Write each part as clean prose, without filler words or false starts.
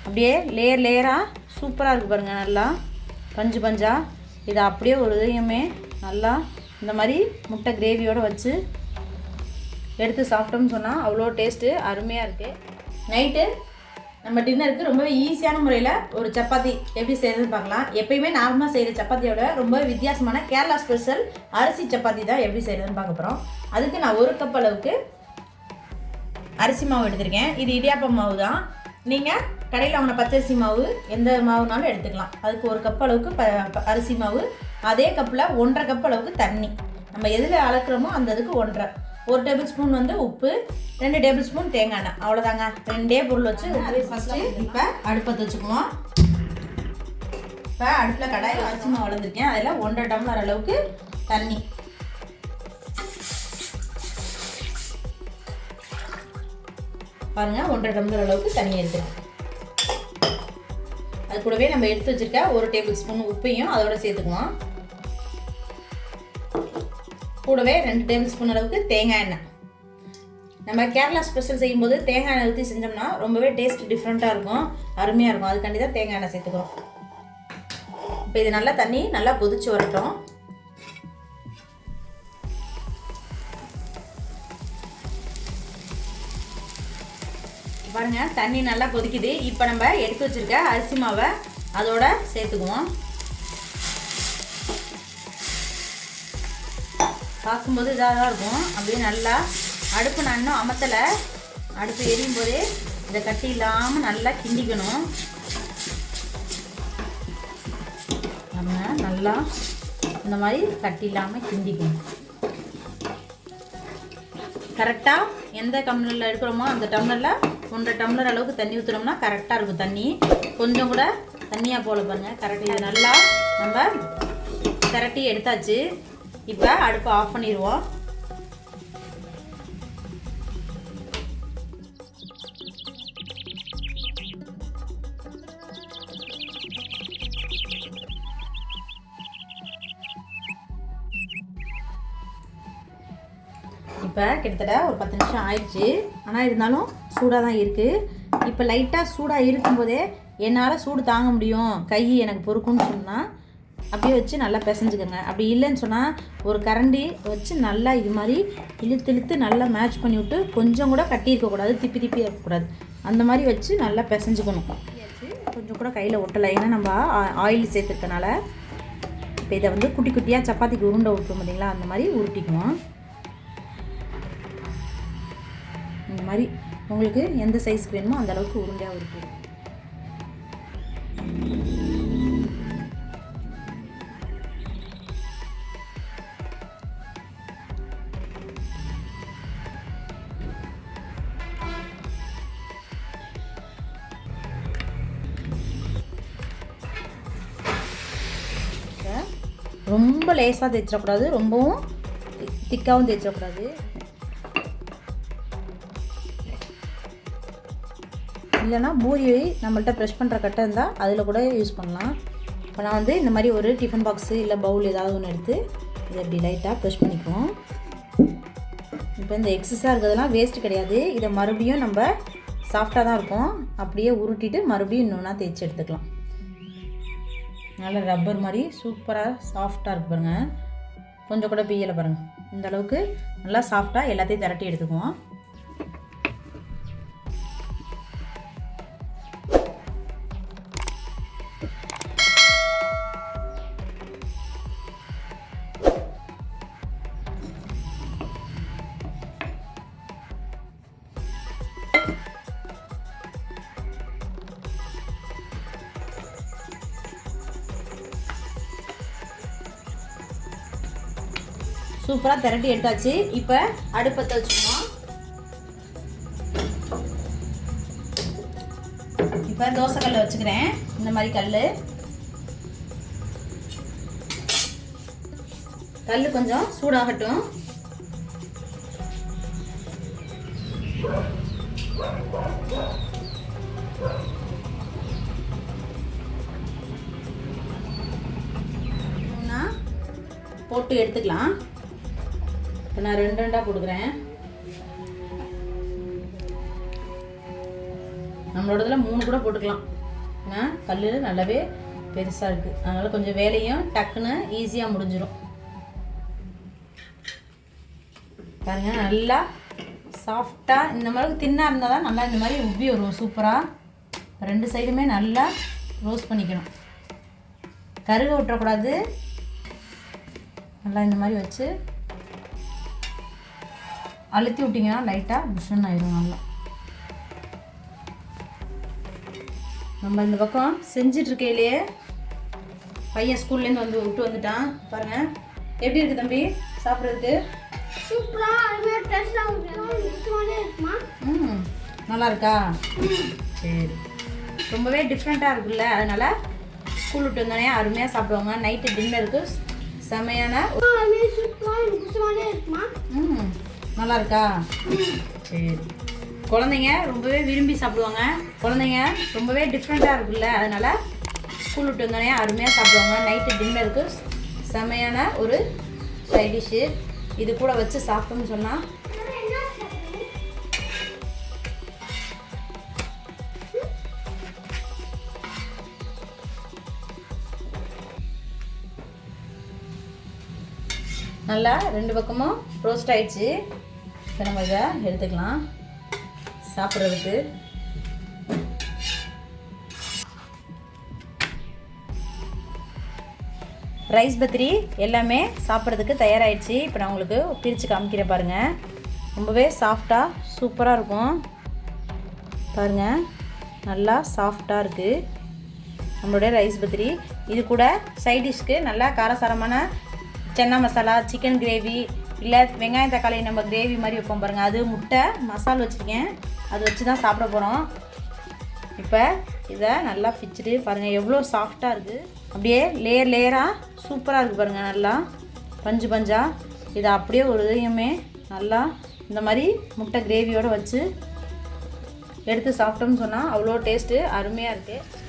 அப்படியே லேயராக சூப்பராக இருக்குது பாருங்கள். நல்லா பஞ்சு பஞ்சாக இதை அப்படியே ஒரு இதையுமே நல்லா இந்த மாதிரி முட்டை கிரேவியோடு வச்சு எடுத்து சாப்பிட்டோம்னு சொன்னால் அவ்வளோ டேஸ்ட்டு அருமையாக இருக்குது. நைட்டு நம்ம டின்னருக்கு ரொம்பவே ஈஸியான முறையில் ஒரு சப்பாத்தி எப்படி செய்கிறதுன்னு பார்க்கலாம். எப்பயுமே நார்மலாக செய்கிற சப்பாத்தியோட ரொம்ப வித்தியாசமான கேரளா ஸ்பெஷல் அரிசி சப்பாத்தி தான் எப்படி செய்கிறதுன்னு பார்க்க போகிறோம். அதுக்கு நான் 1 கப் அளவுக்கு அரிசி மாவு எடுத்திருக்கேன். இது இடியாப்பம் மாவு தான். நீங்கள் கடையில் வாங்கின பச்சரிசி மாவு எந்த மாவுனாலும் எடுத்துக்கலாம். அதுக்கு 1 கப் அளவுக்கு அரிசி மாவு, அதே கப்பில் 1.5 கப் அளவுக்கு தண்ணி. நம்ம எதில் அளக்குறோமோ அந்த இதுக்கு 1.5. 1 டேபிள் ஸ்பூன் வந்து உப்பு, 2 டேபிள் ஸ்பூன் தேங்காய் எண்ணெய். அவ்வளோதாங்க, 2 பொருள் வச்சு அதே ஃபஸ்ட்டு இப்போ அடுப்பத்தை வச்சுக்குவோம். இப்போ அடுப்பில் கடாயில் அரிசி மாவு வளர்ந்துருக்கேன். அதில் 1.5 டம்ளர் அளவுக்கு தண்ணி. பாருங்கள், 1.5 டம்ளர் அளவுக்கு தண்ணி எடுத்துருக்கேன். அது கூடவே நம்ம எடுத்து வச்சுருக்க 1 டேபிள் ஸ்பூன் உப்பையும் அதோட சேர்த்துக்குவோம். கூடவே 2 டேபிள் ஸ்பூன் அளவுக்கு தேங்காய் எண்ணெய். நம்ம கேரளா ஸ்பெஷல் செய்யும்போது தேங்காய் எண்ணெய் ஊற்றி செஞ்சோம்னா ரொம்பவே டேஸ்ட் டிஃப்ரெண்ட்டாக இருக்கும், அருமையாக இருக்கும். அதுக்காண்டி தான் தேங்காய் எண்ணெய் சேர்த்துக்கிறோம். இப்போ இது நல்லா தண்ணி நல்லா கொதிச்சு வரட்டும். பாருங்க, தண்ணி நல்லா கொதிக்குது. இப்போ நம்ம எடுத்து வச்சிருக்க அரிசி மாவை அதோட சேர்த்துக்குவோம். பார்க்கும்போது இதாக தான் இருக்கும். அப்படியே நல்லா அடுப்பு நான் இன்னும் அமத்தலை. அடுப்பு எரியும் போதே இதை கட்டி இல்லாமல் நல்லா கிண்டிக்கணும். நம்ம நல்லா இந்த மாதிரி கட்டி இல்லாமல் கிண்டிக்கணும். கரெக்டாக எந்த டம்ளரில் எடுக்கிறோமோ அந்த டம்ளரில் 1.5 டம்ளர் அளவுக்கு தண்ணி ஊற்றுனோம்னா கரெக்டாக இருக்கும். தண்ணி கொஞ்சம் கூட தண்ணியாக போல பாருங்கள். கரெக்டாக இது நல்லா நம்ம திரட்டி எடுத்தாச்சு. இப்போ அடுப்பை ஆஃப் பண்ணிடுவோம். இப்போ கிட்டத்தட்ட ஒரு 10 நிமிஷம் ஆயிடுச்சு. ஆனால் இருந்தாலும் சூடாக தான் இருக்குது. இப்போ லைட்டாக சூடாக இருக்கும்போதே என்னால் சூடு தாங்க முடியும், கை எனக்கு பொறுக்குன்னு சொன்னால் அப்படியே வச்சு நல்லா பிசைஞ்சுக்கோங்க. அப்படி இல்லைன்னு சொன்னால் ஒரு கரண்டி வச்சு நல்லா இது மாதிரி இழுத்து நல்லா மேட்ச் பண்ணி விட்டு கொஞ்சம் கூட கட்டி இருக்கக்கூடாது, திப்பி இருக்கக்கூடாது. அந்த மாதிரி வச்சு நல்லா பிசைஞ்சுக்கணும். கொஞ்சம் கூட கையில் ஒட்டலை, ஏன்னா நம்ம ஆயில் சேர்த்துருக்கனால. இப்போ இதை வந்து குட்டி குட்டியாக சப்பாத்திக்கு உருண்டை விட்டுரும் பார்த்தீங்களா, அந்த மாதிரி உருட்டிக்குவோம். இந்த மாதிரி உங்களுக்கு எந்த சைஸ்க்கு வேணுமோ அந்த அளவுக்கு உருண்டையாக உருட்டிடும். ரொம்ப லேசாக தேய்ச்சிடக்கூடாது, ரொம்பவும் திக்காகவும் தேய்ச்சிடக்கூடாது. இல்லைனா பூரி நம்மள்கிட்ட ப்ரெஷ் பண்ணுற கட்டை இருந்தால் அதில் கூட யூஸ் பண்ணலாம். இப்போ நான் வந்து இந்த மாதிரி ஒரு டிஃபன் பாக்ஸு இல்லை பவுல் ஏதாவது ஒன்று எடுத்து இதை இப்படி லைட்டாக ப்ரெஷ் பண்ணிக்குவோம். இப்போ இந்த எக்ஸஸாக இருக்கிறதெல்லாம் வேஸ்ட்டு கிடையாது. இதை மறுபடியும் நம்ம சாஃப்டாக தான் இருக்கும், அப்படியே உருட்டிட்டு மறுபடியும் இன்னொன்னா தேய்ச்சி எடுத்துக்கலாம். நல்லா ரப்பர் மாதிரி சூப்பராக சாஃப்டாக இருக்குது பாருங்கள். கொஞ்சம் கூட பியலை பாருங்கள். இந்த அளவுக்கு நல்லா சாஃப்டாக எல்லாத்தையும் திரட்டி எடுத்துக்குவோம். சூப்பராக திரட்டி எடுத்தாச்சு. இப்போ அடுப்பத்தை வச்சுக்குவோம். இப்போ தோசைக்கல்லை வச்சுக்கிறேன். இந்த மாதிரி கல் கொஞ்சம் சூடாகட்டும். போட்டு எடுத்துக்கலாம். இப்போ நான் 2 போட்டுக்கிறேன். நம்மளோடதுல 3 கூட போட்டுக்கலாம். ஏன்னா கல் நல்லாவே பெருசாக இருக்குது, அதனால் கொஞ்சம் வேலையும் டக்குன்னு ஈஸியாக முடிஞ்சிடும். பாருங்கள் நல்லா சாஃப்டாக இந்த மாதிரி தின்னாக இருந்தால் தான் நல்லா இந்த மாதிரி உப்பி வரும் சூப்பராக. 2 சைடுமே நல்லா ரோஸ்ட் பண்ணிக்கணும், கருக விட்டுறக்கூடாது. நல்லா இந்த மாதிரி வச்சு அழுத்தி விட்டிங்கன்னா லைட்டாக புஷ்ஷன் ஆயிடும். நல்லா நம்ம இந்த பக்கம் செஞ்சிட்ருக்கையிலேயே பையன் ஸ்கூல்லேருந்து விட்டு வந்துட்டான். பாருங்கள் எப்படி இருக்குது தம்பி சாப்பிட்றதுக்கு? நல்லா இருக்கா? சரி, ரொம்பவே டிஃப்ரெண்ட்டாக இருக்குல்ல, அதனால் ஸ்கூல் விட்டு வந்தோடனே அருமையாக சாப்பிடுவாங்க. நைட்டு டின்னருக்கு செமையான நல்லா இருக்கா? சரி, குழந்தைங்க ரொம்பவே விரும்பி சாப்பிடுவாங்க. குழந்தைங்க ரொம்பவே டிஃப்ரெண்ட்டாக இருக்குல்ல, அதனால் ஸ்கூல் விட்டு வந்தோடனே அருமையாக சாப்பிடுவாங்க. நைட்டு டின்னருக்கு செமையான ஒரு சைட் டிஷ்ஷு. இது கூட வச்சு சாப்பிட்டோம்னு சொன்னால் நல்லா 2 பக்கமும் ரோஸ்ட் ஆயிடுச்சு. இப்போ நம்ம இதை எடுத்துக்கலாம் சாப்பிட்றதுக்கு. ரைஸ் பத்திரி எல்லாமே சாப்பிட்றதுக்கு தயாராகிடுச்சு. இப்போ நான் உங்களுக்கு பிரித்து காமிக்கிறேன் பாருங்கள். ரொம்பவே சாஃப்டாக சூப்பராக இருக்கும். பாருங்கள் நல்லா சாஃப்டாக இருக்குது நம்மளுடைய ரைஸ் பத்திரி. இது கூட சைட் டிஷ்க்கு நல்லா காரசாரமான சன்னா மசாலா, சிக்கன் கிரேவி, இல்லை வெங்காயம் தக்காளி நம்ம கிரேவி மாதிரி வைப்போம் பாருங்கள், அது முட்டை மசால் வச்சுருக்கேன், அது வச்சு தான் சாப்பிட போகிறோம். இப்போ இதை நல்லா பிச்சுட்டு பாருங்கள் எவ்வளோ சாஃப்டாக இருக்குது. அப்படியே லேயராக சூப்பராக இருக்குது பாருங்கள். நல்லா பஞ்சு பஞ்சாக இதை அப்படியே ஒரு இதையுமே நல்லா இந்த மாதிரி முட்டை கிரேவியோடு வச்சு எடுத்து சாப்பிட்டோம்னு சொன்னால் அவ்வளோ டேஸ்ட்டு அருமையாக இருக்குது.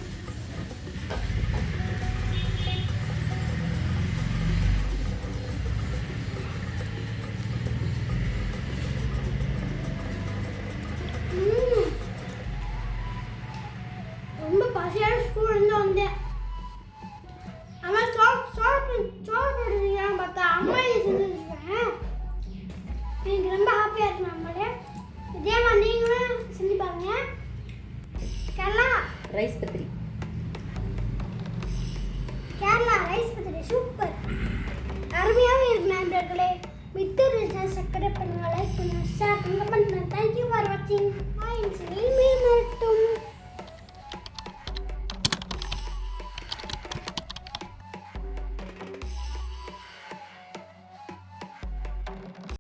ரைஸ் பத்திரி கேரளா ரைஸ் பத்திரி சூப்பர் அருமையாகவே இருக்கு நண்பர்களே. மித்தர் சக்கரை பண்ணுங்க, லைக் பண்ணுங்க, ஷேர் பண்ணுங்க. தேங்க்யூ ஃபார் வாட்சிங்.